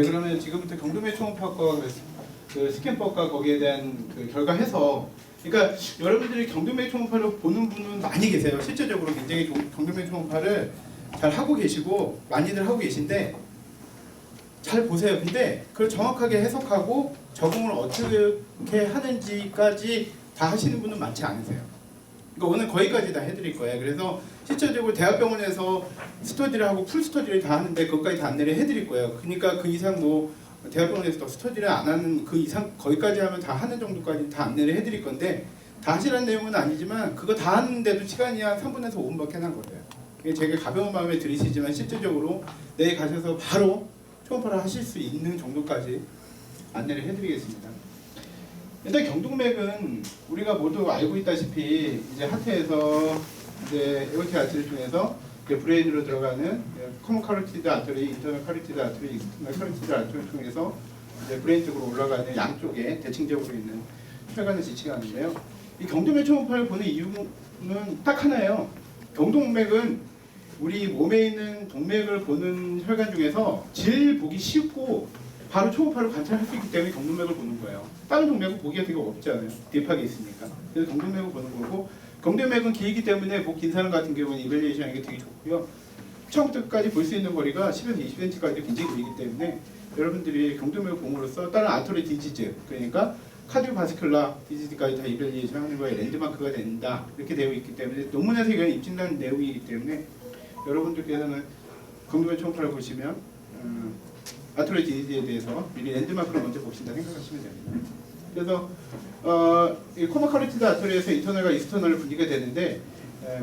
네, 그러면 지금부터 경동맥 초음파과 그 스캔법과 거기에 대한 그 결과 해서, 그러니까 여러분들이 경동맥 초음파를 보는 분은 많이 계세요. 실제적으로 굉장히 경동맥 초음파를 잘 하고 계시고 많이들 하고 계신데 잘 보세요. 근데 그걸 정확하게 해석하고 적응을 어떻게 하는지까지 다 하시는 분은 많지 않으세요. 그러니까 오늘 거기까지 다 해드릴 거예요. 그래서 실질적으로 대학병원에서 스터디를 하고 풀 스터디를 다 하는데 그것까지 다 안내를 해드릴 거예요. 그러니까 그 이상 뭐 대학병원에서 스터디를 안 하는 그 이상 거기까지 하면 다 하는 정도까지 다 안내를 해드릴 건데 다 하시라는 내용은 아니지만 그거 다 하는데도 시간이 한 3분에서 5분밖에 안 걸려요. 이게 되게 가벼운 마음에 들으시지만 실질적으로 내일 가셔서 바로 초음파를 하실 수 있는 정도까지 안내를 해드리겠습니다. 일단 경동맥은 우리가 모두 알고 있다시피 이제 하트에서 이제 에오틱 아트리 중에서 브레인으로 들어가는 커먼 카로티드 아트리, 인터널 카로티드 아트리, 익스터널 카로티드 아트리를 통해서 이제 브레인 쪽으로 올라가는 양쪽에 대칭적으로 있는 혈관을 지칭하는데요. 이 경동맥 초음파를 보는 이유는 딱 하나예요. 경동맥은 우리 몸에 있는 동맥을 보는 혈관 중에서 제일 보기 쉽고 바로 초음파로 관찰할 수 있기 때문에 경동맥을 보는 거예요. 다른 동맥은 보기가 되게 없잖아요. 딥하게 있으니까. 그래서 경동맥을 보는 거고, 경동맥은 길기 때문에 목 긴 사람 같은 경우는 이벨리에이션하기 되게 좋고요. 처음부터 끝까지 볼 수 있는 거리가 10에서 20cm까지 굉장히 길기 때문에 여러분들이 경동맥을 봄으로써 다른 아토리 디지즈, 그러니까 카디오바스큘라 디지즈까지 다 이벨리에이션 하는 거에 랜드마크가 된다, 이렇게 되어 있기 때문에 논문에서 이건 입증된 내용이기 때문에 여러분들께서는 경동맥 초음파를 보시면 아토리 디지즈에 대해서 미리 랜드마크를 먼저 보신다 생각하시면 됩니다. 그래서 이 코먼 카로티드 아토리에서 인터널과 익스터널 분리가 되는데,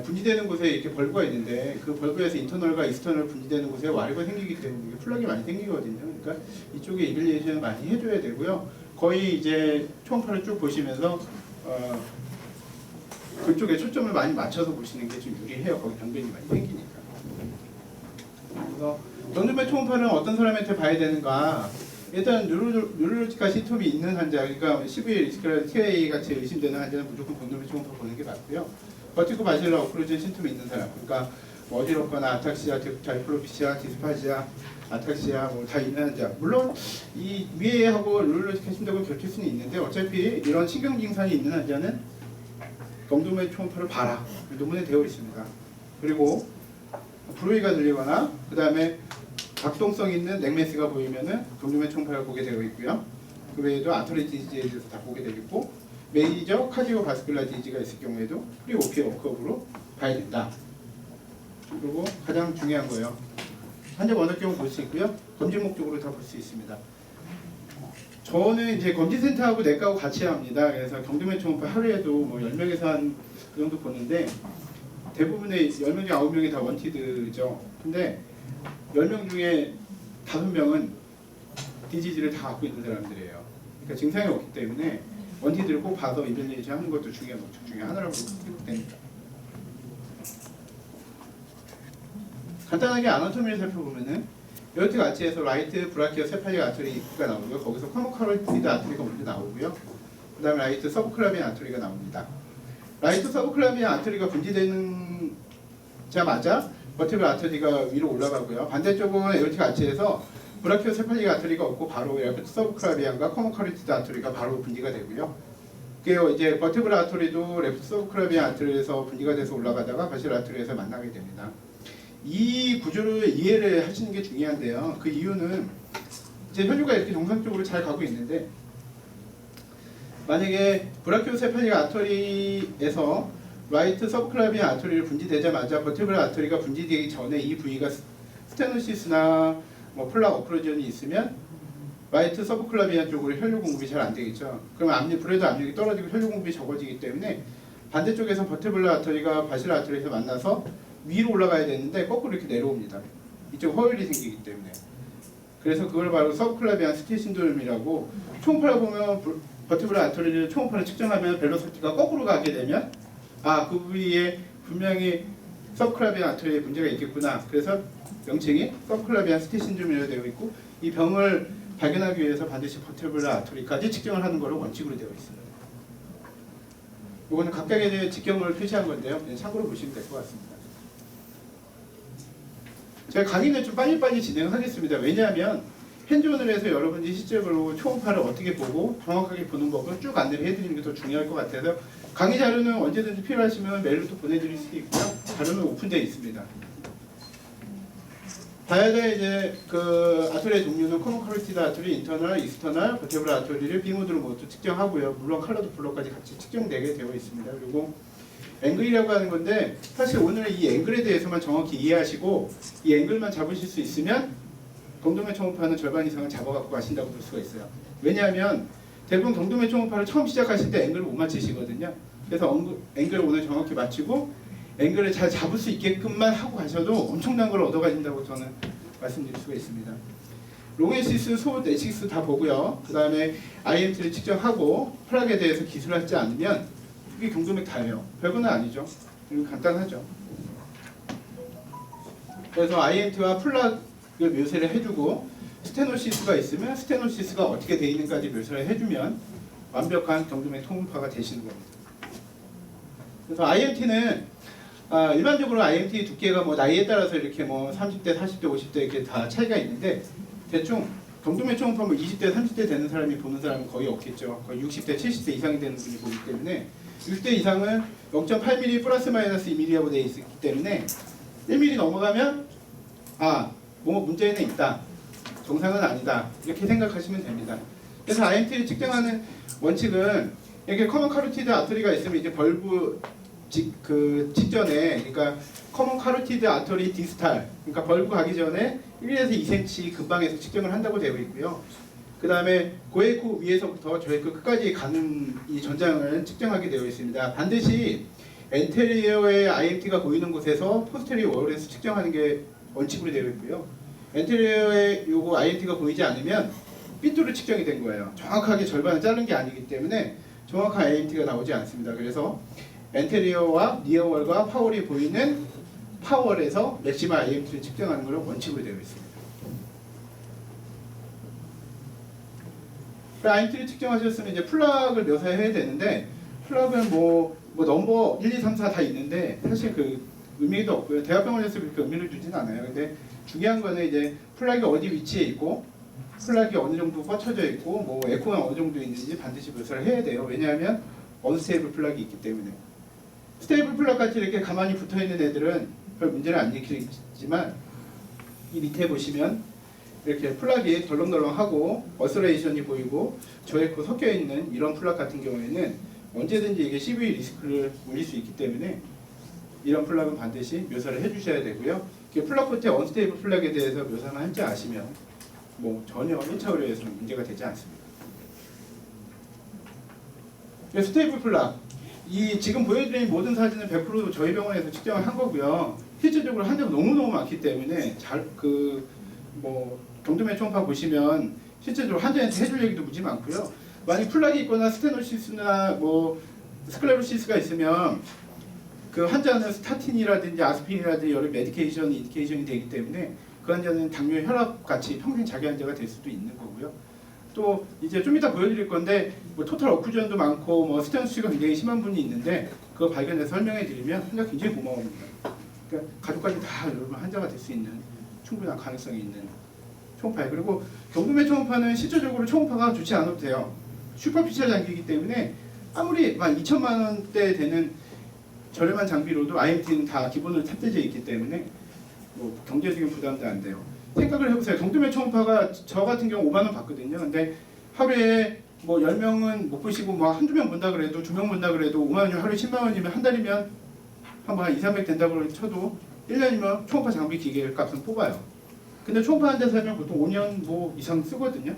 분리되는 곳에 이렇게 벌구가 있는데 그 벌구에서 인터널과 익스터널 분리되는 곳에 와류가 생기기 때문에 플럭이 많이 생기거든요. 그러니까 이쪽에 이빌리에이션을 많이 해줘야 되고요. 거의 이제 초음파를 쭉 보시면서 그쪽에 초점을 많이 맞춰서 보시는 게 좀 유리해요. 거기 병변이 많이 생기니까. 그래서 경동맥 초음파는 어떤 사람한테 봐야 되는가? 일단 뉴로로지컬 시스템이 있는 환자, 그러니까 CV 리스크라 TA 같이 의심되는 환자는 무조건 경동맥 초음파 보는 게 맞고요. 버티고 바실라 오클루전 심통이 있는 사람, 그러니까 뭐 어지럽거나 아탁시아, 다이플로피시아, 디스파지아, 아탁시아 뭐 다 있는 환자. 물론 이 위에하고 뉴로로지컬 심통을 겹칠 수는 있는데 어차피 이런 신경 증상이 있는 환자는 경동맥 초음파를 봐라. 논문에 되어 있습니다. 그리고 불호의가 들리거나 그 다음에 작동성 있는 넥메스가 보이면은 경동맥 초음파를 보게 되어 있고요. 그 외에도 아토리 디지에 대해서 다 보게 되겠고, 메이저 카디오바스큘라 디지가 있을 경우에도 프리오피 워크업으로 봐야 된다. 그리고 가장 중요한 거예요. 환자가 어느 경우 볼 수 있고요. 검진 목적으로 다 볼 수 있습니다. 저는 이제 검진센터하고 내과하고 같이 합니다. 그래서 경동맥 초음파 하루에도 뭐 10명에서 한 그 정도 보는데 대부분의 10명 중에 9명이 다 원티드죠. 근데 10명 중에 5명은 디지즈를 다 갖고 있는 사람들이에요. 그러니까 증상이 없기 때문에 원티드를 꼭 봐서 이벨리에이션 하는 것도 중요한 목적 중에 하나라고 생각됩니다. 간단하게 아나토미를 살펴보면은 에오틱 아치에서 라이트 브라키오 세팔릭 아토리가 나오고요. 거기서 커먼 카로티드 아토리가 먼저 나오고요. 그 다음에 라이트 서브클라비안 아토리가 나옵니다. 라이트 서브클라비안 아토리가 분지되는 자마자 버티블 아토리가 위로 올라가고요. 반대쪽은 에오틱 아치에서 브라키오 세팔릭 아토리가 없고 바로 라이트 서브클라비안과 커먼 카로티드 아토리가 바로 분지가 되고요. 그게 이제 버티블 아토리도 레프트 서브클라비안 아토리에서 분지가 돼서 올라가다가 바실 아토리에서 만나게 됩니다. 이 구조를 이해를 하시는 게 중요한데요. 그 이유는 이제 혈류가 이렇게 정상적으로 잘 가고 있는데, 만약에 브라키오세팔릭 아토리에서 라이트 서브클라비안 아토리를 분지되자마자 버티블 아토리가 분지되기 전에 이 부위가 스테노시스나 뭐 플락 어프로전이 있으면 라이트 서브클라비안 쪽으로 혈류 공급이 잘 안 되겠죠. 그럼 브레드 압력이 떨어지고 혈류 공급이 적어지기 때문에 반대쪽에서 버티블 아토리가 바실 아토리에서 만나서 위로 올라가야 되는데 거꾸로 이렇게 내려옵니다. 이쪽 허율이 생기기 때문에. 그래서 그걸 바로 서브클라비안 스틸 신드롬이라고, 초음파를 보면 버티블 아토리를 초음파를 측정하면 벨로시티가 거꾸로 가게 되면 그 부위에 분명히 서브클라비안 아토리에 문제가 있겠구나. 그래서 명칭이 서브클라비안 스틸 신드롬이라고 되어 있고, 이 병을 발견하기 위해서 반드시 버티블 아토리까지 측정을 하는 것으로 원칙으로 되어 있습니다. 이거는 각각의 직경을 표시한 건데요. 그냥 참고로 보시면 될 것 같습니다. 제가 강의는 좀 빨리빨리 진행하겠습니다. 왜냐하면 핸즈온을 해서 여러분들이 실제로 초음파를 어떻게 보고 정확하게 보는 법을 쭉 안내를 해드리는 게 더 중요할 것 같아서 강의 자료는 언제든지 필요하시면 메일로 또 보내드릴 수도 있고요. 자료는 오픈되어 있습니다. 다양한 이제 그 아토리의 종류는 커먼 커리티드 아토리, 인터널, 익스터널, 버테브럴 아토리를 비모드로 모두 측정하고요. 물론 컬러도 블러까지 같이 측정되게 되어 있습니다. 그리고 앵글이라고 하는 건데 사실 오늘은 이 앵글에 대해서만 정확히 이해하시고 이 앵글만 잡으실 수 있으면 경도면 초음파는 절반 이상을 잡아갖고 가신다고 볼 수가 있어요. 왜냐하면 대부분 경도면 초음파를 처음 시작하실 때 앵글을 못 맞추시거든요. 그래서 앵글을 오늘 정확히 맞추고 앵글을 잘 잡을 수 있게끔만 하고 가셔도 엄청난 걸 얻어가신다고 저는 말씀드릴 수가 있습니다. 롱에시스, 소드, 에식스 다 보고요. 그 다음에 IMT를 측정하고 플락에 대해서 기술하지 않으면 이게 경도맥 다예요. 별거는 아니죠. 그리고 간단하죠. 그래서 IMT와 플락을 묘사를 해주고 스테노시스가 있으면 스테노시스가 어떻게 되어 있는지까지 묘사를 해주면 완벽한 경도맥 초음파가 되시는 겁니다. 그래서 IMT는 일반적으로 IMT 두께가 뭐 나이에 따라서 이렇게 뭐 30대, 40대, 50대 이렇게 다 차이가 있는데 대충 경도면 초음파 뭐 20대, 30대 되는 사람이 보는 사람은 거의 없겠죠. 거의 60대, 70대 이상이 되는 분이 보기 때문에 60대 이상은 0.8mm 플러스 마이너스 2mm하고 되어 있기 때문에 1mm 넘어가면 뭐 문제는 있다. 정상은 아니다. 이렇게 생각하시면 됩니다. 그래서 IMT를 측정하는 원칙은 이렇게 커먼 카로티드 아토리가 있으면 이제 벌브 직전에 그러니까 커먼 카로티드 아토리 디스탈 그러니까 벌브 가기 전에 1에서 2cm 근방에서 측정을 한다고 되어 있고요. 그 다음에 고에코 위에서부터 저에코 끝까지 가는 이 전장을 측정하게 되어 있습니다. 반드시 엔테리어의 IMT가 보이는 곳에서 포스테리어 월에서 측정하는 게 원칙으로 되어 있고요. 엔테리어에 요거 IMT가 보이지 않으면 삐뚤로 측정이 된 거예요. 정확하게 절반을 자른 게 아니기 때문에 정확한 IMT가 나오지 않습니다. 그래서 엔테리어와 니어월과 파월이 보이는 파월에서 맥시멀 IMT를 측정하는 것을 원칙으로 되어 있습니다. IMT를 측정하셨으면 이제 플락을 묘사해야 되는데 플락은 뭐 넘버 1, 2, 3, 4 다 있는데 사실 그 의미도 없고요. 대학병원에서 그렇게 의미를 두진 않아요. 근데 중요한 거는 이제 플락이 어디 위치에 있고 플락이 어느 정도 뻗쳐져 있고 뭐 에코가 어느 정도 있는지 반드시 묘사를 해야 돼요. 왜냐하면 언스테이블 플락이 있기 때문에. 스테이블 플락 같이 이렇게 가만히 붙어 있는 애들은 별 문제는 안 일으키지만 이 밑에 보시면 이렇게 플락이 덜렁덜렁하고 어스레이션이 보이고 저에코 섞여 있는 이런 플락 같은 경우에는 언제든지 이게 CVE 리스크를 올릴 수 있기 때문에 이런 플락은 반드시 묘사를 해주셔야 되고요. 플락 끝에 언스테이블 플락에 대해서 묘사만 할 줄 아시면 뭐 전혀 1차 의료에서는 문제가 되지 않습니다. 스테이블 플락 이 지금 보여드린 모든 사진은 100% 저희 병원에서 측정을 한 거고요. 실질적으로 한자가 너무너무 많기 때문에 경도면 초음파 보시면 실제적으로 환자한테 해줄 얘기도 무지 많고요. 만약 플락이 있거나 스테노시스나 뭐 스클레로시스가 있으면 그 환자는 스타틴이라든지 아스피린이라든지 여러 메디케이션이 인디케이션이 되기 때문에 그 환자는 당뇨 혈압 같이 평생 자기 환자가 될 수도 있는 거고요. 또 이제 좀 이따 보여드릴 건데 뭐 토탈 어쿠전도 많고 뭐 스테노시스가 굉장히 심한 분이 있는데 그거 발견해서 설명해 드리면 환자 굉장히 고마워합니다. 그러니까 가족까지 다 여러분 환자가 될 수 있는 충분한 가능성이 있는 초음파예요. 그리고 경도면 초음파는 실질적으로 초음파가 좋지 않아도 돼요. 슈퍼피셜 장비이기 때문에 아무리 2천만 원대 되는 저렴한 장비로도 IMT는 다 기본으로 탑재되어 있기 때문에 뭐 경제적인 부담도 안 돼요. 생각을 해보세요. 경도면 초음파가 저 같은 경우 5만 원 받거든요. 근데 하루에 뭐 10명은 못 보시고 뭐 한두 명 본다 그래도 2명 본다 그래도 5만 원이면 하루에 10만 원이면 한 달이면 한 2, 300 된다고 쳐도 1년이면 초음파 장비 기계 값은 뽑아요. 근데 초음파 한 대 사면 보통 5년 뭐 이상 쓰거든요.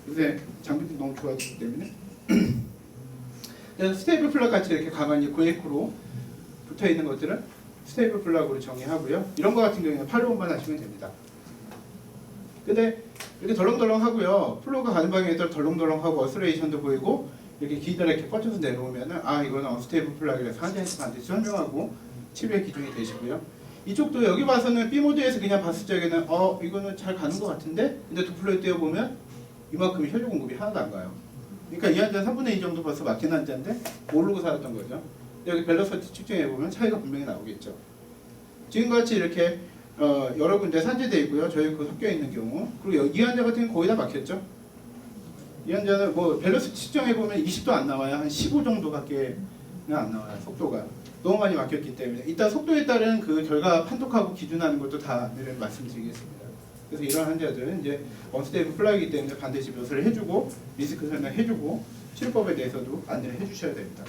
근데 장비도 너무 좋아지기 때문에 그래서 스테이블 플락 같이 이렇게 가만히 고에코로 붙어 있는 것들은 스테이블 플락으로 정의하고요. 이런 거 같은 경우에는 팔로우만 하시면 됩니다. 근데 이렇게 덜렁덜렁 하고요. 플로우가 가는 방향에 따라 덜렁덜렁하고 어스레이션도 보이고 이렇게 기다려 이렇게 뻗쳐서 내려오면은 이거는 언스테이블 플락이라서 환자한테 반드시 설명하고 치료의 기준이 되시고요. 이쪽도 여기 봐서는 B 모드에서 그냥 봤을 적에는 이거는 잘 가는 것 같은데 근데 도플러에 떼어보면 이만큼의 혈류 공급이 하나도 안 가요. 그러니까 이 환자는 3분의 2 정도 벌써 막힌 환자인데 모르고 살았던 거죠. 여기 밸런스 측정해보면 차이가 분명히 나오겠죠. 지금같이 이렇게 여러 군데 산재돼 있고요. 저희 그 섞여 있는 경우. 그리고 이 환자 같은 경우 거의 다 막혔죠. 이 환자는 뭐 밸런스 측정해 보면 20도 안 나와요. 한 15 정도밖에 안 나와요. 속도가 너무 많이 막혔기 때문에 이따 속도에 따른 그 결과 판독하고 기준하는 것도 다 내일 말씀드리겠습니다. 그래서 이런 환자들은 이제 언스테이블 플라이기 때문에 반드시 묘사를 해주고 리스크 설명해주고 치료법에 대해서도 안내를 해주셔야 됩니다.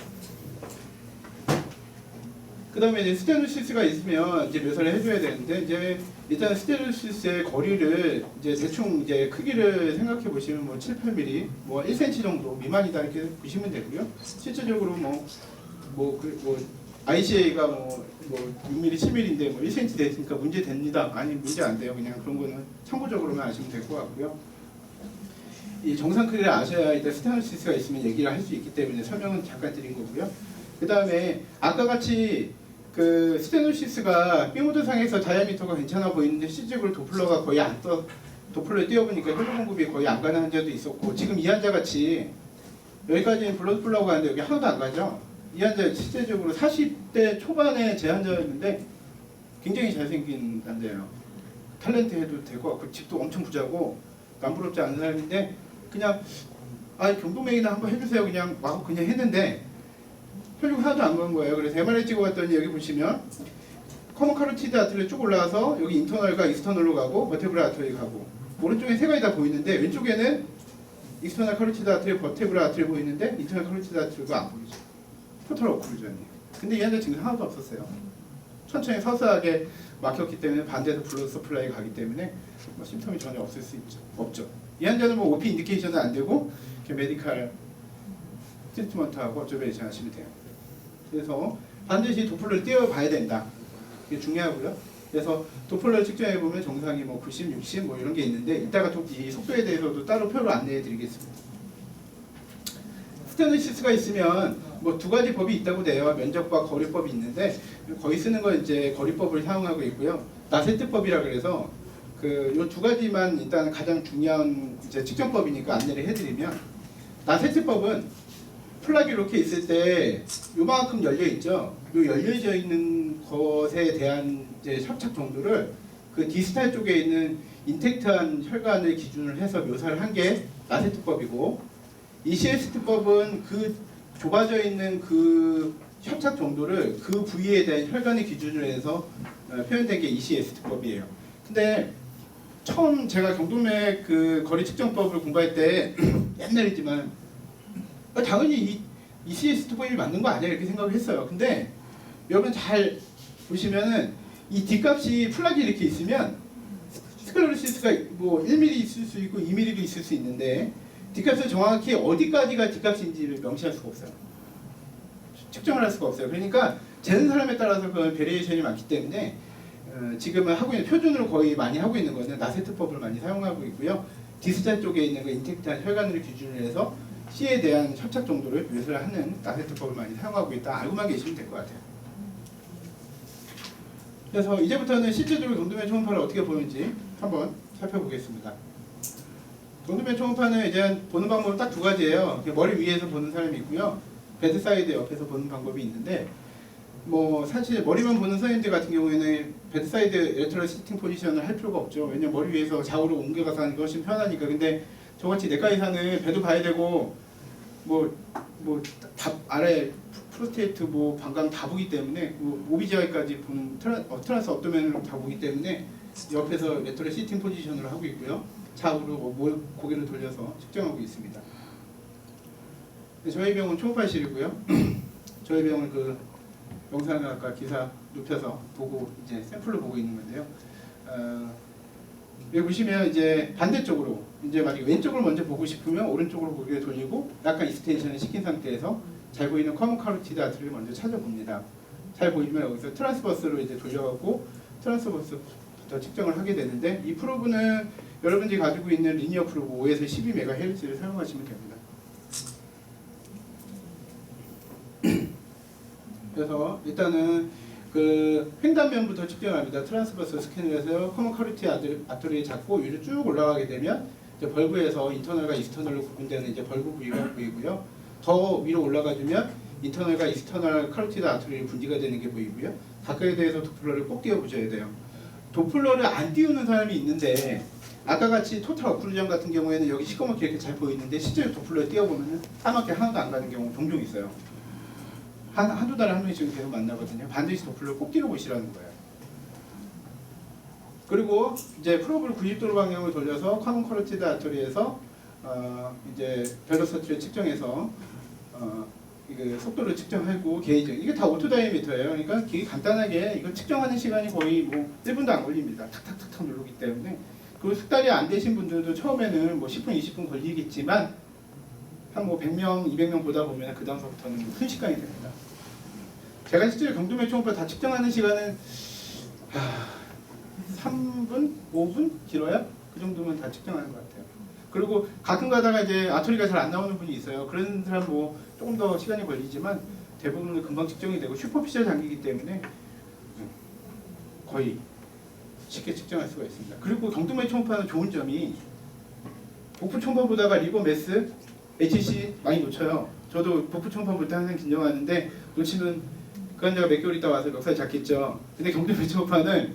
그 다음에 이제 스테노시스가 있으면 이제 묘사를 해줘야 되는데 이제 일단 스테노시스의 거리를 이제 대충 이제 크기를 생각해 보시면 뭐 7, 8mm, 뭐 1cm 정도 미만이다 이렇게 보시면 되고요. 실제적으로 ICA가 뭐 6mm, 7mm인데 뭐 1cm 됐으니까 문제 됩니다. 아니 문제 안 돼요. 그냥 그런 거는 참고적으로만 아시면 될 것 같고요. 이 정상 크기를 아셔야 일단 스테노시스가 있으면 얘기를 할 수 있기 때문에 설명은 잠깐 드린 거고요. 그 다음에 아까 같이 그 스테노시스가 삐모드상에서 다이아미터가 괜찮아 보이는데 실제적으로 도플러가 거의 안 도플러에 띄워보니까 혈류 공급이 거의 안 가는 환자도 있었고 지금 이 환자 같이 여기까지는 블러드 플러가 가는데 여기 하나도 안 가죠. 이 환자 실제적으로 40대 초반에 제 환자였는데 굉장히 잘생긴 환자예요. 탤런트 해도 될 것 같고 집도 엄청 부자고 남부럽지 않은 사람인데 그냥 경동맥이나 한번 해주세요 그냥 막 그냥 했는데 혈류가 하나도 안 가는 거예요. 그래서 MRI 찍어봤더니 여기 보시면 커먼 카로티드 아트리 쭉 올라와서 여기 인터널과 익스터널로 가고 버테브라 아트리 가고 오른쪽에 세 가지 다 보이는데 왼쪽에는 익스터널 카로티드 아트리, 버테브라 아트리 보이는데 인터널 카로티드 아트리가 안 보이죠. 토탈 오클루전이에요. 근데 이 환자 지금 하나도 없었어요. 천천히 서서하게 막혔기 때문에 반대에서 블러드 서플라이가 가기 때문에 뭐 심텀이 전혀 없을 수 없죠. 이 환자는 뭐 OP 인디케이션은 안 되고 메디칼 트리트먼트하고 어쩌베이션 하시면 돼요. 그래서 반드시 도플러를 띄워봐야 된다. 이게 중요하고요. 그래서 도플러를 측정해 보면 정상이 뭐 90, 60 뭐 이런 게 있는데 이따가 이 속도에 대해서도 따로 표로 안내해 드리겠습니다. 스테노시스가 있으면 뭐 두 가지 법이 있다고 돼요. 면적과 거리법이 있는데 거의 쓰는 건 이제 거리법을 사용하고 있고요. 나세트법이라 그래서 그 요 두 가지만 일단 가장 중요한 이제 측정법이니까 안내를 해드리면 나세트법은 플락이 이렇게 있을 때 요만큼 열려 있죠. 요 열려져 있는 것에 대한 이제 협착 정도를 그 디스탈 쪽에 있는 인텍트한 혈관을 기준으로 해서 묘사를 한 게 나세트법이고 ECST법은 그 좁아져 있는 그 협착 정도를 그 부위에 대한 혈관의 기준으로 해서 표현된 게 ECST법이에요. 근데 처음 제가 경동맥 그 거리 측정법을 공부할 때 옛날이지만 당연히 이 ECST법이 맞는 거 아니야 이렇게 생각을 했어요. 근데 여러분 잘 보시면은 이 D값이 플락이 이렇게 있으면 스클로리시스가 뭐 1mm 있을 수 있고 2mm도 있을 수 있는데 D값을 정확히 어디까지가 D값인지를 명시할 수가 없어요. 측정을 할 수가 없어요. 그러니까 재는 사람에 따라서 그 베리에이션이 많기 때문에 지금은 하고 있는 표준으로 거의 많이 하고 있는 거는 나세트법을 많이 사용하고 있고요. 디스탈 쪽에 있는 그 인텍트한 혈관을 기준으로 해서 C에 대한 협착 정도를 묘사를 하는 나세트법을 많이 사용하고 있다. 알고만 계시면 될 것 같아요. 그래서 이제부터는 실제적으로 경동맥 초음파를 어떻게 보는지 한번 살펴보겠습니다. 경동맥 초음파는 이제 보는 방법은 딱 두 가지예요. 머리 위에서 보는 사람이 있고요. 베드사이드 옆에서 보는 방법이 있는데 뭐 사실 머리만 보는 선생님들 같은 경우에는 베드사이드 레터럴 시팅 포지션을 할 필요가 없죠. 왜냐면 머리 위에서 좌우로 옮겨가서 하는 게 훨씬 편하니까. 근데 저같이 내과 의사는 배도 봐야 되고 아래 프로스테이트 뭐 방광 다 보기 때문에 오비지아이까지 보는 트란스 업도멘을 다 보기 때문에 옆에서 레터럴 시팅 포지션을 하고 있고요. 좌우로 고개를 돌려서 측정하고 있습니다. 저희 병원 초음파실이고요. 저희 병원 그 영상학과 기사 눕혀서 보고 이제 샘플로 보고 있는 건데요. 여기 보시면 이제 반대쪽으로 이제 만약에 왼쪽을 먼저 보고 싶으면 오른쪽으로 고개를 돌리고 약간 익스텐션을 시킨 상태에서 잘 보이는 커먼 카로티드 아트리를 먼저 찾아봅니다. 잘 보이면 여기서 트랜스버스로 이제 돌려갖고 트랜스버스부터 측정을 하게 되는데 이 프로브는 여러분들이 가지고 있는 리니어 프로브 5에서 12MHz를 사용하시면 됩니다. 그래서 일단은 그 횡단면부터 측정합니다. 트랜스버스 스캔을 해서 커먼 카로티드 아트리를 잡고 위로 쭉 올라가게 되면 이제 벌브에서 인터널과 익스터널로 구분되는 이제 벌브 부위가 보이고요. 더 위로 올라가주면 인터널과 익스터널 카로티드 아트리 분리가 되는 게 보이고요. 각각에 대해서 도플러를 꼭 띄워보셔야 돼요. 도플러를 안 띄우는 사람이 있는데 아까 같이 토탈 어클루전 같은 경우에는 여기 시커멓게 이렇게 잘 보이는데 실제로 도플러를 띄워보면 까맣게 하나도 안 가는 경우 종종 있어요. 한두 달에 한 명씩 계속 만나거든요. 반드시 도플러를 꼭 띄워보시라는 거예요. 그리고 이제 프로브를 90도로 방향을 돌려서 커먼 커러티드 아터리에서 이제 벨로시티를 측정해서 이거 속도를 측정하고 게이지, 이게 다 오토다이미터예요. 그러니까 되게 간단하게 이거 측정하는 시간이 거의 뭐 1분도 안 걸립니다. 탁탁탁탁 누르기 때문에. 그리고 숙달이 안 되신 분들도 처음에는 뭐 10분, 20분 걸리겠지만 한 뭐 100명, 200명 보다 보면 그 다음서부터는 순식간이 됩니다. 제가 실제로 경도맥 초음파 다 측정하는 시간은 3분? 5분? 길어요? 그 정도면 다 측정하는 것 같아요. 그리고 가끔 가다가 이제 아토리가 잘 안 나오는 분이 있어요. 그런 사람 뭐 조금 더 시간이 걸리지만 대부분은 금방 측정이 되고 슈퍼피셜 장기이기 때문에 거의 쉽게 측정할 수가 있습니다. 그리고 경도맥 초음파는 좋은 점이 복부 초음파 보다가 리버 매스, HC 많이 놓쳐요. 저도 복부 초음파 볼 때 항상 긴장하는데 놓치면 그 환자가 몇 개월 있다 와서 멱살 잡겠죠. 근데 경도맥 초음파는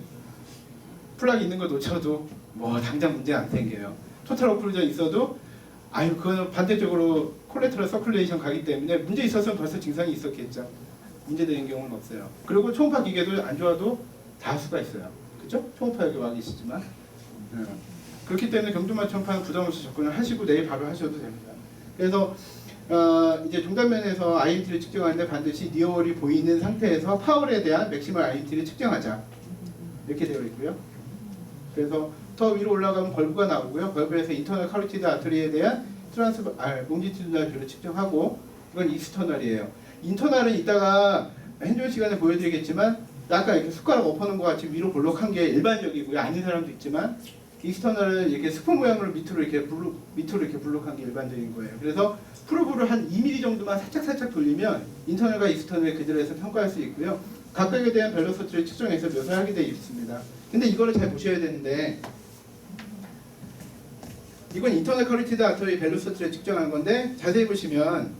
플락이 있는 거 놓쳐도 뭐 당장 문제 안 생겨요. 토탈 어클루전 있어도 아유 그거는 반대쪽으로 콜레트럴 서큘레이션 가기 때문에 문제 있었으면 벌써 증상이 있었겠죠. 문제되는 경우는 없어요. 그리고 초음파 기계도 안 좋아도 다 할 수가 있어요. 그렇죠? 초음파 여기 와 계시지만 그렇기 때문에 경도맥 초음파는 부담 없이 접근을 하시고 내일 바로 하셔도 됩니다. 그래서 이제 종단면에서 IMT를 측정하는데 반드시 니어월이 보이는 상태에서 파월에 대한 맥시멀 IMT를 측정하자 이렇게 되어 있고요. 그래서 더 위로 올라가면 벌브가 나오고요. 벌브에서 인터널 카로티드 아터리에 대한 롱지튜드널 뷰를 측정하고 이건 익스터널이에요. 인터널은 이따가 핸즈온 시간에 보여드리겠지만 아까 이렇게 숟가락 엎어놓은 것 같이 위로 볼록한 게 일반적이고요. 아닌 사람도 있지만 익스터널은 이렇게 스푼 모양으로 밑으로 이렇게 블록한 게 일반적인 거예요. 그래서 프로브를 한 2mm 정도만 살짝 돌리면 인터널과 익스터널의 그대로에서 평가할 수 있고요. 각각에 대한 벨로시티를 측정해서 묘사하게 되어 있습니다. 근데 이거를 잘 보셔야 되는데 이건 인터널 커리티드 아터리 벨로시티를 측정한 건데 자세히 보시면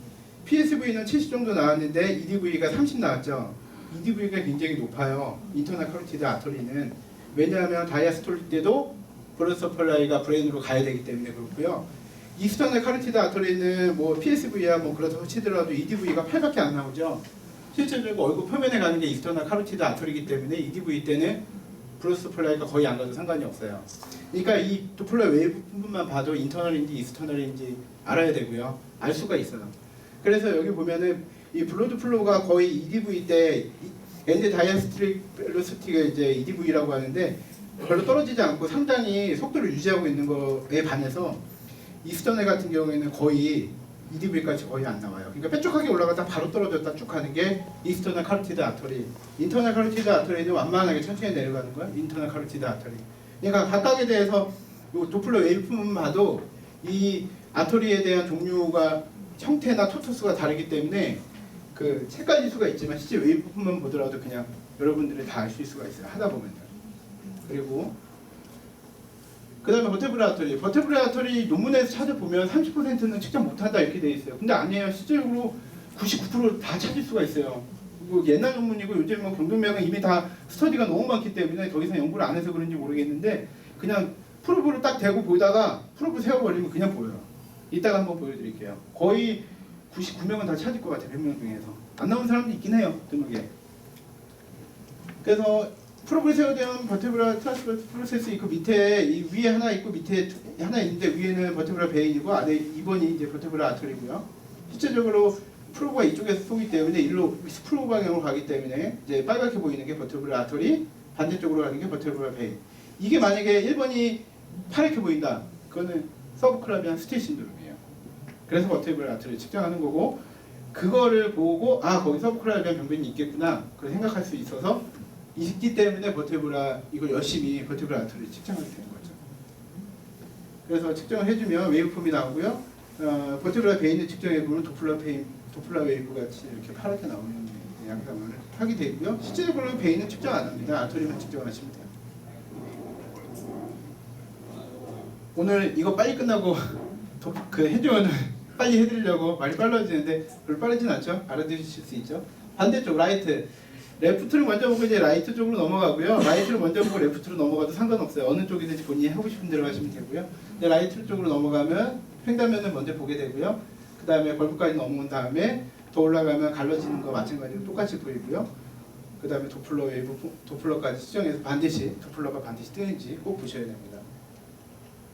PSV는 70 정도 나왔는데 EDV가 30 나왔죠. EDV가 굉장히 높아요. 인터널 커리티드 아터리는. 왜냐하면 다이아스톨릭 때도 블러드 서플라이가 브레인으로 가야 되기 때문에 그렇고요. 익스터널 커리티드 아터리는 뭐 PSV야 뭐 그렇다고 치더라도 EDV가 8밖에 안 나오죠. 실제적으로 얼굴 표면에 가는 게 익스터널 카로티드 아터리이기 때문에 EDV 때는 블러드 서플라이가 거의 안 가도 상관이 없어요. 그러니까 이 도플러 웨이브 부분만 봐도 인터널인지 익스터널인지 알아야 되고요. 알 수가 있어요. 그래서 여기 보면은 이 블러드 플로우가 거의 EDV 때 엔드 다이아스톨릭 벨로시티가 이제 EDV라고 하는데 별로 떨어지지 않고 상당히 속도를 유지하고 있는 거에 반해서 익스터널 같은 경우에는 거의 EDV까지 거의 안 나와요. 그러니까 뾰족하게 올라갔다 바로 떨어졌다 쭉 가는 게 익스터널 카로티드 아터리. 인터널 카로티드 아터리는 완만하게 천천히 내려가는 거야. 인터널 카로티드 아터리. 그러니까 각각에 대해서 도플러 웨이브만 봐도 이 아터리에 대한 종류가 형태나 토토스가 다르기 때문에 그 색깔 지수가 있지만 실제 웨이브만 보더라도 그냥 여러분들이 다 알 수 있을 수가 있어요. 하다 보면. 그리고 그 다음에 버테브라 아터리. 버테브라 아터리 논문에서 찾아보면 30%는 측정 못한다 이렇게 돼 있어요. 근데 아니에요. 실제로 99% 다 찾을 수가 있어요. 뭐 옛날 논문이고 요즘 뭐 경동맥은 이미 다 스터디가 너무 많기 때문에 더 이상 연구를 안 해서 그런지 모르겠는데 그냥 프로브를 딱 대고 보다가 프로브 세워버리면 그냥 보여요. 이따가 한번 보여드릴게요. 거의 99명은 다 찾을 것 같아요. 100명 중에서. 안 나온 사람도 있긴 해요. 드물게. 그래서 프로브를 세워되면 버테브라 트랜스퍼 프로세스 있고 밑에 이 위에 하나 있고 밑에 하나 있는데 위에는 버테브라 베인이고 아래 2번이 이제 버테브라 아터리고요. 실제적으로 프로브가 이쪽에서 쏘기 때문에 일로 스프로브 방향으로 가기 때문에 이제 빨갛게 보이는 게 버테브라 아터리, 반대쪽으로 가는 게 버테브라 베인. 이게 만약에 1번이 파랗게 보인다. 그거는 서브클라비안 스틸 신드롬이에요. 그래서 버테브라 아터리를 측정하는 거고 그거를 보고 아 거기 서브클라비안 병변이 있겠구나 그렇게 생각할 수 있어서 있기 때문에 버테브라 이걸 열심히 버테브라 아터리를 측정하게 되는 거죠. 그래서 측정을 해주면 웨이브폼이 나오고요. 버테브라 베인을 측정해보면 도플라 웨이브 같이 이렇게 파랗게 나오는 양상을 하게 되고요. 실제적으로는 베인은 측정 안 합니다. 아터리만 측정하시면 돼요. 오늘 이거 빨리 끝나고 그 핸즈온을 빨리 해드리려고 말이 빨라지는데 별로 빠르진 않죠? 알아들으실 수 있죠? 반대쪽 라이트. 레프트를 먼저 보고 이제 라이트 쪽으로 넘어가고요. 라이트를 먼저 보고 레프트로 넘어가도 상관없어요. 어느 쪽이든지 본인이 하고 싶은 대로 하시면 되고요. 근데 라이트 쪽으로 넘어가면 횡단면을 먼저 보게 되고요. 그 다음에 벌프까지 넘어온 다음에 더 올라가면 갈라지는 거 마찬가지로 똑같이 보이고요. 그 다음에 도플러 웨이브, 도플러까지 측정해서 반드시 도플러가 반드시 뜨는지 꼭 보셔야 됩니다.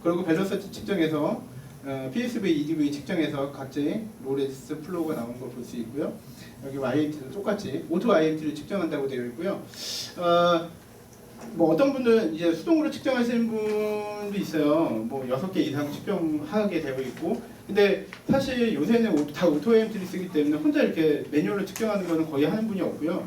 그리고 밸런스 측정해서 PSV, EDV 측정해서 각자의 로레지스 플로우가 나오는 걸 볼 수 있고요. 여기 IMT도 똑같이 오토 IMT를 측정한다고 되어 있고요. 뭐 어떤 분들은 이제 수동으로 측정하시는 분도 있어요. 뭐 6개 이상 측정하게 되어 있고, 근데 사실 요새는 다 오토 IMT를 쓰기 때문에 혼자 이렇게 매뉴얼로 측정하는 거는 거의 하는 분이 없고요.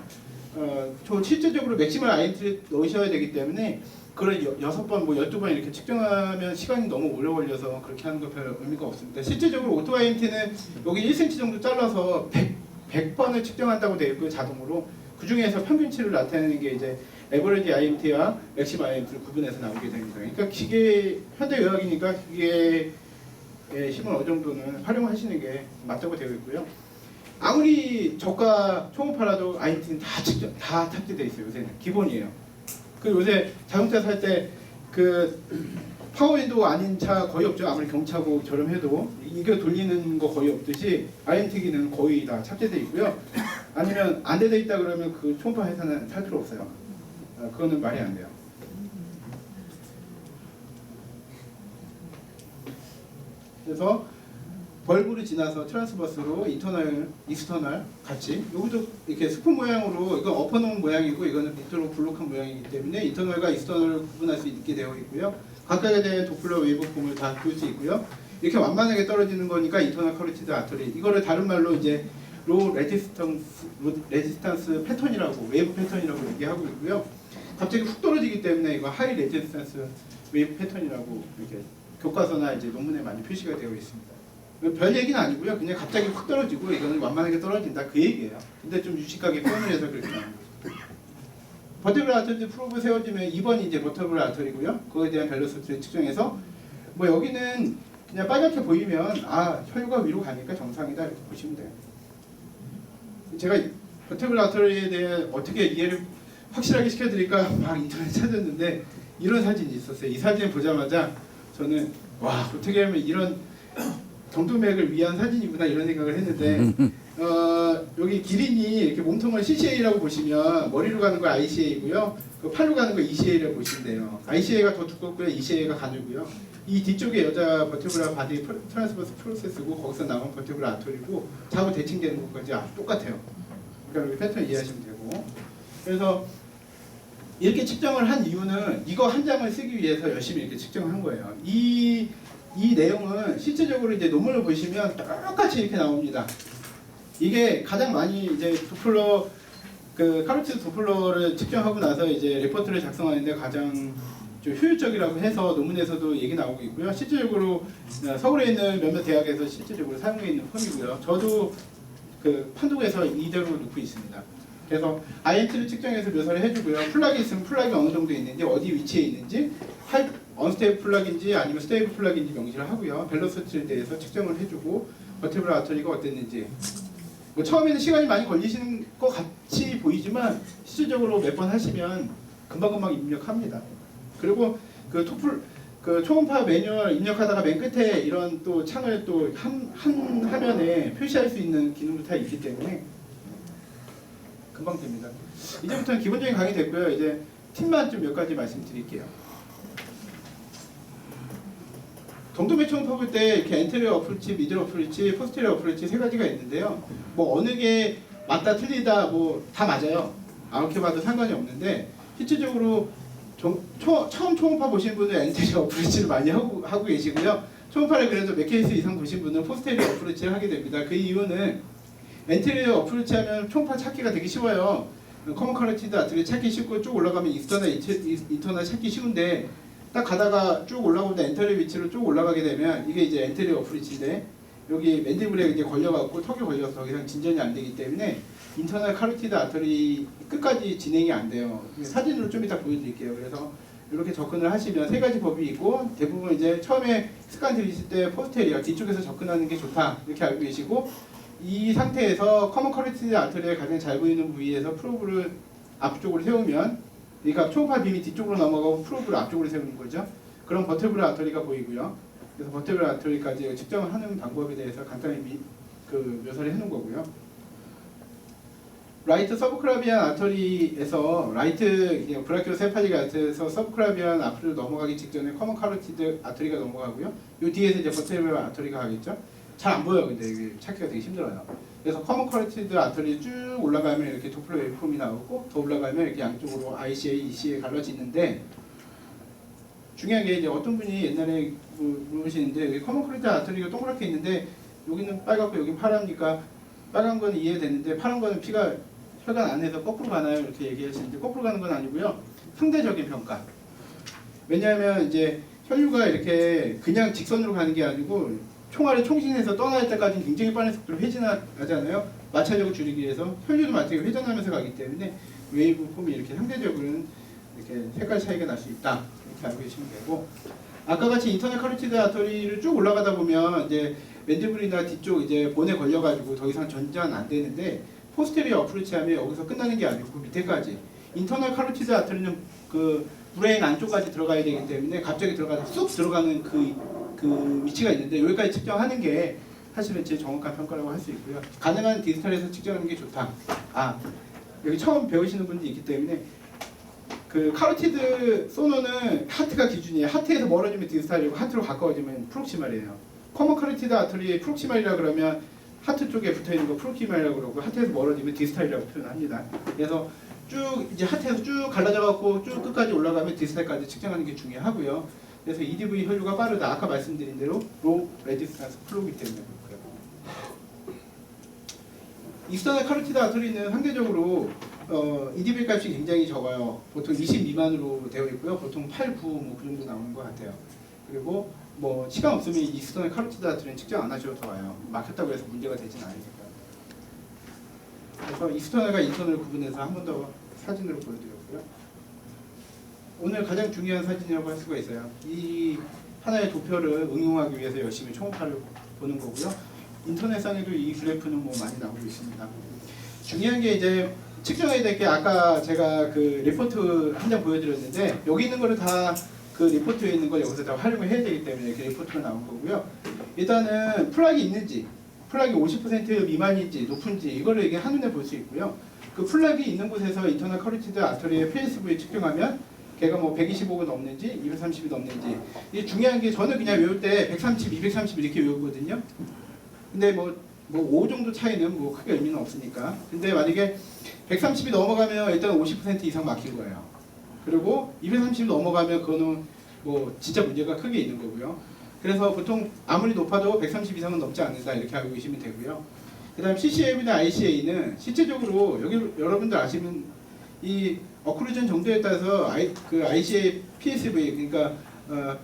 저 실제적으로 맥시멀 IMT를 넣으셔야 되기 때문에 그걸 6번, 뭐 12번 이렇게 측정하면 시간이 너무 오래 걸려서 그렇게 하는 거 별 의미가 없습니다. 실제적으로 오토 IMT는 여기 1cm 정도 잘라서 100번을 측정한다고 되어 있고요, 자동으로. 그 중에서 평균치를 나타내는 게 이제 에버리지 IMT와 맥시멀 IMT를 구분해서 나오게 됩니다. 그러니까 기계, 현대의학이니까 기계의 힘을 어느 정도는 활용하시는 게 맞다고 되어 있고요. 아무리 저가 초음파라도 IMT는 다 탑재되어 있어요. 요새는 기본이에요. 그 요새 자동차 살 때 그 파워윈도우 아닌 차 거의 없죠. 아무리 경차고처럼 해도 이거 돌리는 거 거의 없듯이 IMT기는 거의 다 탑재되어 있고요. 아니면 안 되어 있다 그러면 그 초음파 회사는 살 필요 없어요. 그거는 말이 안 돼요. 그래서 벌브를 지나서 트랜스버스로 인터널, 익스터널 같이, 이것도 이렇게 스푼 모양으로, 이건 엎어놓은 모양이고 이거는 밑으로 블록한 모양이기 때문에 인터널과 익스터널을 구분할 수 있게 되어 있고요. 각각에 대한 도플러 웨이브폼을 다 볼 수 있고요. 이렇게 완만하게 떨어지는 거니까 인터널 커리티드 아터리, 이거를 다른 말로 이제 로 레지스탄스 패턴이라고, 웨이브 패턴이라고 얘기하고 있고요. 갑자기 훅 떨어지기 때문에 이거 하이 레지스탄스 웨이브 패턴이라고 이렇게 교과서나 이제 논문에 많이 표시가 되어 있습니다. 별 얘기는 아니고요. 그냥 갑자기 확 떨어지고 이거는 완만하게 떨어진다 그 얘기예요. 근데 좀 유식하게 표현을 해서 그렇게 나온 거죠. 버티블 아터리 프로브 세워지면 2번이 이제 버티블 아터리고요. 그거에 대한 밸런스를 측정해서 뭐 여기는 그냥 빨갛게 보이면 아 혈관 위로 가니까 정상이다 이렇게 보시면 돼요. 제가 버티블 아터리에 대해 어떻게 이해를 확실하게 시켜드릴까 막 인터넷 찾았는데 이런 사진이 있었어요. 이 사진 보자마자 저는 와 어떻게 하면 이런 경동맥을 위한 사진이구나 이런 생각을 했는데 여기 기린이 이렇게 몸통을 CCA라고 보시면 머리로 가는 거 ICA고요. 그 팔로 가는 거 ECA라고 보시면 돼요. ICA가 더 두껍고요. ECA가 가늘고요. 이 뒤쪽에 여자 버티블라 바디 트랜스버스 프로세스고 거기서 나온 버티블라 아토리고 좌우 대칭되는 것까지 아주 똑같아요. 그러니까 여기 패턴 이해하시면 되고. 그래서 이렇게 측정을 한 이유는 이거 한 장을 쓰기 위해서 열심히 이렇게 측정한 거예요. 이 내용은 실제적으로 이제 논문을 보시면 똑같이 이렇게 나옵니다. 이게 가장 많이 이제 도플러 그 카로티드 도플러를 측정하고 나서 이제 레포트를 작성하는데 가장 좀 효율적이라고 해서 논문에서도 얘기 나오고 있고요. 실제적으로 서울에 있는 몇몇 대학에서 실제적으로 사용해 있는 폼이고요. 저도 그 판독에서 이대로 놓고 있습니다. 그래서 IMT를 측정해서 묘사를 해주고요. 플락이 있으면 플락이 어느 정도 있는지 어디 위치에 있는지 언스테이블 플락인지 아니면 스테이블 플락인지 명시를 하고요. 밸런스에 대해서 측정을 해주고 버티블 아터리가 어땠는지 뭐 처음에는 시간이 많이 걸리시는 것 같이 보이지만 실질적으로 몇 번 하시면 금방금방 입력합니다. 그리고 그 초음파 매뉴얼 입력하다가 맨 끝에 이런 또 창을 또 한 화면에 표시할 수 있는 기능도 다 있기 때문에 금방 됩니다. 이제부터는 기본적인 강의 됐고요. 이제 팁만 좀 몇 가지 말씀드릴게요. 경동맥 초음파 볼 때 이렇게 엔테리어 어프로치, 미들 어프로치, 포스테리어 어프로치 세 가지가 있는데요. 뭐 어느 게 맞다 틀리다 뭐 다 맞아요. 아무렇게 봐도 상관이 없는데 실질적으로 처음 초음파 보신 분은 엔테리어 어프로치를 많이 하고 계시고요. 초음파를 그래도 몇 케이스 이상 보신 분은 포스테리어 어프로치를 하게 됩니다. 그 이유는 엔테리어 어프로치 하면 초음파 찾기가 되게 쉬워요. 커먼 커렉티드 아트리 찾기 쉽고 쭉 올라가면 익스터널, 인터널 찾기 쉬운데 딱 가다가 쭉 올라오는데 엔터리 위치로 쭉 올라가게 되면 이게 이제 엔테리어 어프로치인데 여기 맨디블에 이제 걸려갖고 턱이 걸려서 더 이상 진전이 안 되기 때문에 인터널 카로티드 아터리 끝까지 진행이 안 돼요. 사진으로 좀 이따 보여드릴게요. 그래서 이렇게 접근을 하시면 세 가지 법이 있고 대부분 이제 처음에 스칸 들이실 때 포스테리어 뒤쪽에서 접근하는 게 좋다 이렇게 알고 계시고 이 상태에서 커먼 커리티드 아터리에 가장 잘 보이는 부위에서 프로브를 앞쪽으로 세우면, 그러니까 초음파 빔이 뒤쪽으로 넘어가고 프로브를 앞쪽으로 세우는 거죠. 그럼 버테브럴 아터리가 보이고요. 그래서 버테브럴 아터리까지 측정을 하는 방법에 대해서 간단히 묘사를 해놓은 거고요. 라이트 서브클라비안 아터리에서 라이트 브라키오세팔릭 아터리에서 서브클라비안 앞으로 넘어가기 직전에 커먼 카로티드 아터리가 넘어가고요. 요 뒤에서 이제 버테브럴 아터리가 가겠죠. 잘 안 보여요. 근데 이게 찾기가 되게 힘들어요. 그래서 커먼 카로티드 아터리 쭉 올라가면 이렇게 도플러 웨이브폼이 나오고, 더 올라가면 이렇게 양쪽으로 ICA, ECA 갈라지는데, 중요한 게 이제 어떤 분이 옛날에 물으시는데 커먼 카로티드 아터리가 동그랗게 있는데 여기는 빨갛고 여기는 파랍니까? 빨간 거는 이해되는데 파란 거는 피가 혈관 안에서 거꾸로 가나요? 이렇게 얘기하시는데, 거꾸로 가는 건 아니고요. 상대적인 평가. 왜냐하면 이제 혈류가 이렇게 그냥 직선으로 가는 게 아니고 총알이 총신에서 떠날 때까지 굉장히 빠른 속도로 회전하잖아요. 마찰력을 줄이기 위해서 혈류도 마찬가지로 회전하면서 가기 때문에 웨이브 폼이 이렇게 상대적으로는 이렇게 색깔 차이가 날 수 있다. 이렇게 알고 계시면 되고, 아까 같이 인터널 카로티드 아터리를 쭉 올라가다 보면 이제 맨디블이나 뒤쪽 이제 본에 걸려가지고 더 이상 전전 안 되는데, 포스테리어 어프로치하면 여기서 끝나는 게 아니고 그 밑에까지 인터널 카로티드 아터리는 그 브레인 안쪽까지 들어가야 되기 때문에 갑자기 들어가서 쑥 들어가는 그 위치가 있는데, 여기까지 측정하는 게 사실은 제일 정확한 평가라고 할 수 있고요. 가능한 디지털에서 측정하는 게 좋다. 여기 처음 배우시는 분들이 있기 때문에, 그 카로티드 소노는 하트가 기준이에요. 하트에서 멀어지면 디스탈이고 하트로 가까워지면 프록시말이에요. 커먼 카로티드 아터리의 프록시말이라 그러면 하트 쪽에 붙어 있는 거 프록시말이라고 그러고, 하트에서 멀어지면 디스탈이라고 표현합니다. 그래서 쭉 이제 하트에서 쭉 갈라져 갖고 쭉 끝까지 올라가면 디스탈까지 측정하는 게 중요하고요. 그래서 EDV 혈류가 빠르다. 아까 말씀드린 대로 로 레지스탄스 플로우기 때문에 그렇고요. 익스터널 카로티드 아터리는 상대적으로 EDV 값이 굉장히 적어요. 보통 20 미만으로 되어 있고요. 보통 8, 9 뭐 그 정도 나오는 것 같아요. 그리고 뭐 시간 없으면 익스터널 카로티드 아터리는 측정 안 하셔도 좋아요. 막혔다고 해서 문제가 되진 않으니까. 그래서 익스터널과 인터널 구분해서 한 번 더 사진으로 보여드렸고요. 오늘 가장 중요한 사진이라고 할 수가 있어요. 이 하나의 도표를 응용하기 위해서 열심히 초음파를 보는 거고요. 인터넷상에도 이 그래프는 뭐 많이 나오고 있습니다. 중요한 게 이제 측정해야 될 게, 아까 제가 그 리포트 한 장 보여드렸는데, 여기 있는 거를 다 그 리포트에 있는 걸 여기서 다 활용을 해야 되기 때문에 이렇게 리포트가 나온 거고요. 일단은 플락이 있는지, 플락이 50% 미만인지 높은지 이거를 이게 한눈에 볼 수 있고요. 그 플락이 있는 곳에서 인터널 카로티드 아터리의 PSV 측정하면 걔가 뭐 125가 넘는지 230이 넘는지, 이게 중요한 게, 저는 그냥 외울 때 130, 230 이렇게 외우거든요. 근데 뭐 5 정도 차이는 뭐 크게 의미는 없으니까. 근데 만약에 130이 넘어가면 일단 50% 이상 막힌 거예요. 그리고 230이 넘어가면 그거는 뭐 진짜 문제가 크게 있는 거고요. 그래서 보통 아무리 높아도 130 이상은 넘지 않는다 이렇게 알고 계시면 되고요. 그 다음 CCA나 ICA는 실제적으로 여기 여러분들 아시면 이 어클루전 정도에 따라서 ICA PSV, 그러니까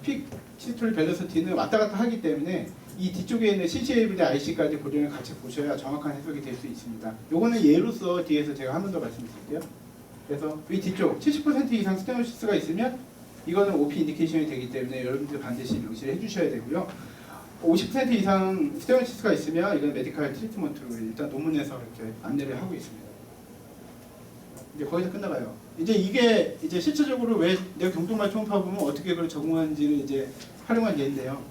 픽 시톨 벨로시티는 왔다 갔다 하기 때문에 이 뒤쪽에 있는 CCA보다 IC까지 고정을 같이 보셔야 정확한 해석이 될 수 있습니다. 요거는 예로서 뒤에서 제가 한 번 더 말씀드릴게요. 그래서 이 뒤쪽 70% 이상 스테노시스가 있으면 이거는 OP 인디케이션이 되기 때문에 여러분들 반드시 명시를 해주셔야 되고요. 50% 이상 스테노시스가 있으면 이건 메디컬 트리트먼트로 일단 논문에서 이렇게 안내를 하고 있습니다. 이제 거기서 끝나가요. 이제 이게 이제 실질적으로 왜 내가 경동말 초음파 보면 어떻게 그걸 적응하는지를 이제 활용한 예인데요.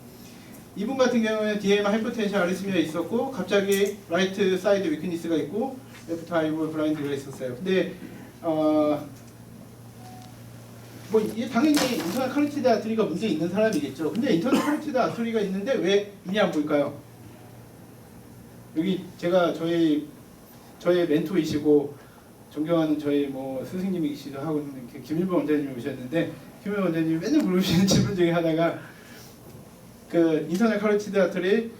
이분 같은 경우에는 DM 하이퍼텐션 아리스미아 있었고, 갑자기 라이트 사이드 위크니스가 있고, 레프트 아이볼 블라인드가 있었어요. 근데 뭐 이게 당연히 인터널 카로티드 아터리가 문제 있는 사람이겠죠. 근데 인터널 카로티드 아터리가 있는데 왜 눈이 안 보일까요? 여기 제가 저의 멘토이시고 존경하는 저희 뭐 스승님이시기도 하고 있는 김일범 원장님이 오셨는데, 김일범 원장님이 맨날 물어보시는 질문 중에 하나가 그 인터널 카로티드 아터리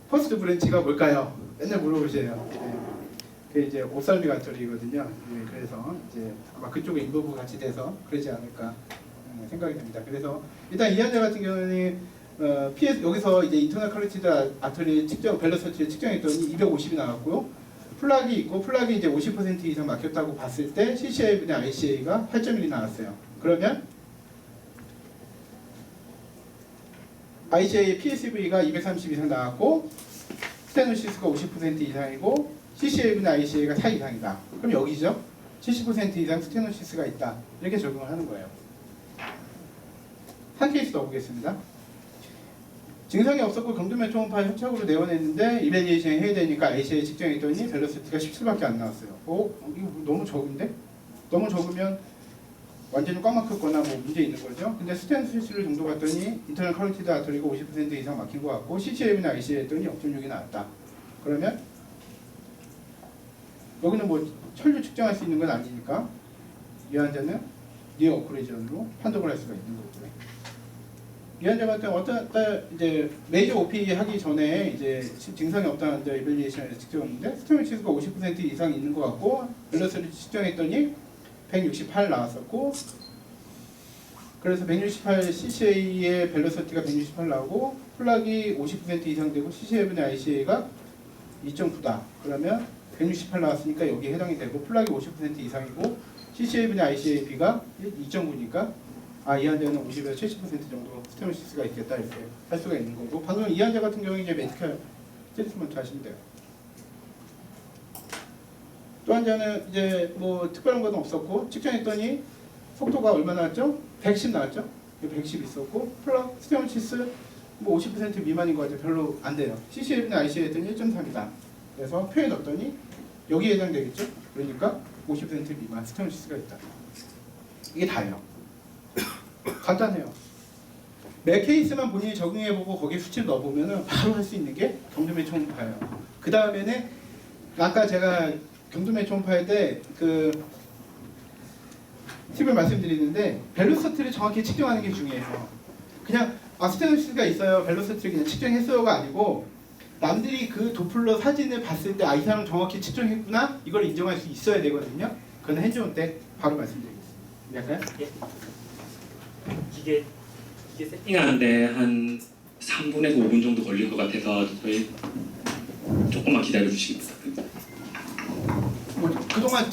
퍼스트 브랜치가 뭘까요? 맨날 물어보세요. 네. 그 이제 옵살믹 아터리거든요. 네, 그래서 이제 아마 그쪽에 인버브 같이 돼서 그러지 않을까 생각이 됩니다. 그래서 일단 이 환자 같은 경우는 PS 여기서 이제 인터널 카로티드 아터리 측정 벨로시티를 측정했더니 250이 나왔고요. 플락이 있고, 플락이 이제 50% 이상 막혔다고 봤을 때 CCA분의 ICA가 8.1이 나왔어요. 그러면 ICA PSV가 230 이상 나왔고 스테노시스가 50% 이상이고 CCAV나 ICA가 4 이상이다. 그럼 여기죠. 70% 이상 스테노시스가 있다. 이렇게 적용을 하는 거예요. 한 케이스 더 보겠습니다. 증상이 없었고 경두맥 초음파 협착으로 내원했는데 이밸리에이션 해야 되니까 ICA 측정했더니 벨로시티가 17밖에 안 나왔어요. 이거 너무 적은데? 너무 적으면 완전히 꽉 막혔거나 뭐 문제 있는 거죠. 근데 스테노시스를 정도 봤더니 인터널 커런티드 아터리가 50% 이상 막힌 것 같고 CCAV나 ICA 했더니 0.6이 나왔다. 그러면 여기는 뭐 혈류 측정할 수 있는 건 아니니까 이 환자는 니어 오크레이전으로 판독을 할 수가 있는 거고요. 이 환자 같은 어떤 이제 메이저 OP 하기 전에 이제 증상이 없다는 환자 이밸리에이션에서 측정했는데 스테노시스가 50% 이상 있는 것 같고 벨로시티 측정했더니 168 나왔었고 그래서 168 CCA의 벨로시티가 168 나오고 플락이 50% 이상 되고 CCAV나 ICA가 2.9다. 그러면 168 나왔으니까 여기에 해당이 되고 플락이 50% 이상이고 CCAV나 ICAB가 2.9니까 이 환자는 50에서 70% 정도 스테노시스가 있겠다 이렇게 할 수가 있는 거고 방금 이 환자 같은 경우에 이제 메디컬 트리트먼트 하시면 돼요. 또 환자는 이제 뭐 특별한 건 없었고 측정했더니 속도가 얼마 나왔죠? 110 나왔죠? 110 있었고 플락 스테노시스 뭐 50% 미만인 것 같아요. 별로 안 돼요. CCAV나 ICA 했더니 1.3이다. 그래서 표에 넣었더니 여기에 해당되겠죠? 그러니까 50% 미만 스테노시스가 있다. 이게 다예요. 간단해요. 매 케이스만 본인이 적용해보고 거기에 수치를 넣어보면 바로 할 수 있는 게 경두맥 초음파예요. 그 다음에는 아까 제가 경두맥 초음파할 때 그 팁을 말씀드리는데 벨로시티를 정확히 측정하는 게 중요해요. 그냥 스테노시스가 있어요. 벨로시티를 그냥 측정했어요가 아니고 남들이 그 도플러 사진을 봤을 때 이 사람은 정확히 측정했구나 이걸 인정할 수 있어야 되거든요. 그건 핸즈온 때 바로 말씀드리겠습니다. 약간 예. 기계 세팅하는데 한 3분에서 5분 정도 걸릴 것 같아서 저희 조금만 기다려 주시기 부탁드립니다. 뭐 그동안